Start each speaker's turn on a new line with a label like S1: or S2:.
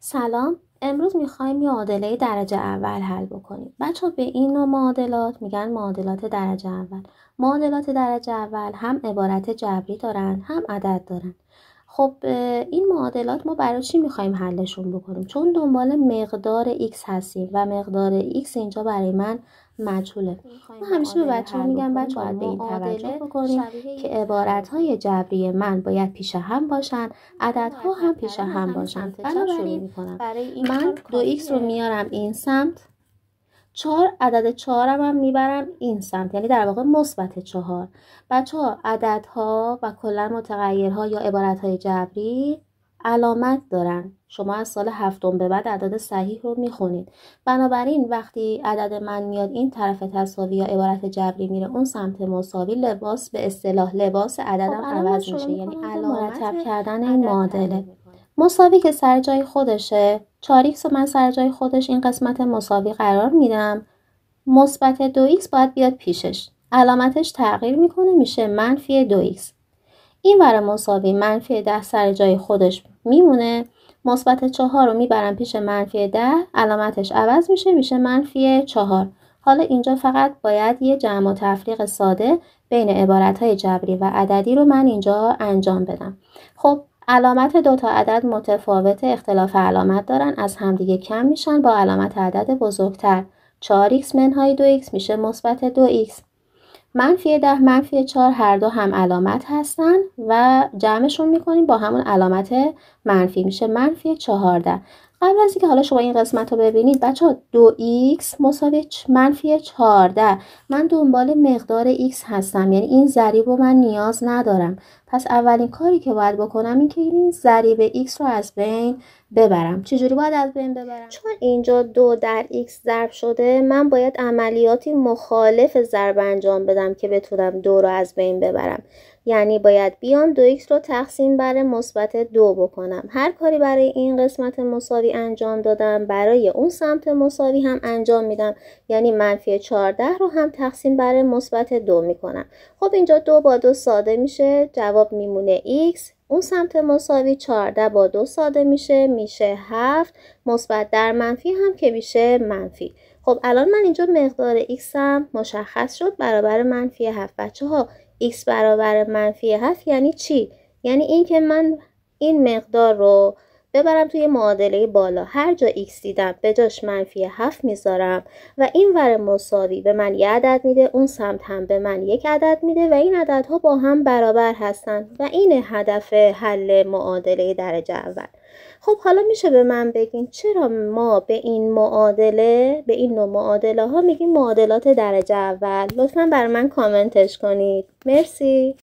S1: سلام. امروز میخوایم معادله درجه اول حل بکنیم. بچه به این نوع معادلات میگن معادلات درجه اول. معادلات درجه اول هم عبارت جبری دارن هم عدد دارن. خب این معادلات ما برای چی میخوایم حلشون بکنیم؟ چون دنبال مقدار x هستیم و مقدار x اینجا برای من مجهوله. من همیشه به بچه ها میگم بچه باید به این توجه بکنیم که عبارتهای جبری من باید پیش هم باشن، عددها هم پیش هم باشن. بنابراین من 2x رو میارم این سمت، 4 عدد 4 هم میبرم این سمت، یعنی در واقع مثبت 4. بچه ها عددها و کلا متغیرها یا عبارتهای جبری علامت دارن. شما از سال هفتم به بعد عدد صحیح رو میخونید. بنابراین وقتی عدد من میاد این طرف تساوی یا عبارت جبری میره اون سمت مساوی، لباس به اصطلاح لباس عددم عوض میشه، یعنی مرتب کردن این معادله. مساوی که سر جای خودشه، 4x رو من سر جای خودش این قسمت مساوی قرار میدم. مثبت 2x باید بیاد پیشش، علامتش تغییر میکنه، میشه منفی 2x. این ور مساوی منفی 10 سر جای خودش میمونه. مثبت 4 رو میبرم پیش منفی 10، علامتش عوض میشه، میشه منفی 4. حالا اینجا فقط باید یه جمع و تفریق ساده بین عبارتهای جبری و عددی رو من اینجا انجام بدم. خب علامت دو تا عدد متفاوت، اختلاف علامت دارن، از همدیگه کم میشن با علامت عدد بزرگتر. 4x منهای 2x میشه مثبت 2x. منفی 10 منفی 4 هر دو هم علامت هستن و جمعشون میکنیم با همون علامت منفی، میشه منفی 14. قبل از اینکه حالا شما این قسمت رو ببینید بچه ها 2x مساوی منفی 14، من دنبال مقدار x هستم، یعنی این ضریب رو من نیاز ندارم. پس اولین کاری که باید بکنم این که این ضریب x رو از بین ببرم. چجوری باید از بین ببرم؟ چون اینجا 2 در x ضرب شده، من باید عملیاتی مخالف ضرب انجام بدم که بتونم 2 رو از بین ببرم. یعنی باید بیام 2x رو تقسیم بر مثبت 2 بکنم. هر کاری برای این قسمت مساوی انجام دادم برای اون سمت مساوی هم انجام میدم، یعنی منفی 14 رو هم تقسیم بر مثبت 2 میکنم. خب اینجا 2 با 2 ساده میشه، جواب میمونه x. اون سمت مساوی 14 با 2 ساده میشه، میشه 7. مثبت در منفی هم که میشه منفی. خب الان من اینجا مقدار x هم مشخص شد، برابر منفی 7. بچه ها x برابر منفی 7 یعنی چی؟ یعنی این که من این مقدار رو ببرم توی معادله بالا، هر جا x دیدم به جاش منفی 7 میذارم و این ور مساوی به من یه عدد میده، اون سمت هم به من یک عدد میده و این عددها با هم برابر هستن و این هدف حل معادله درجه اول. خب حالا میشه به من بگین چرا ما به این معادله، به این نوع معادله ها میگیم معادلات درجه اول؟ لطفاً بر من کامنتش کنید. مرسی.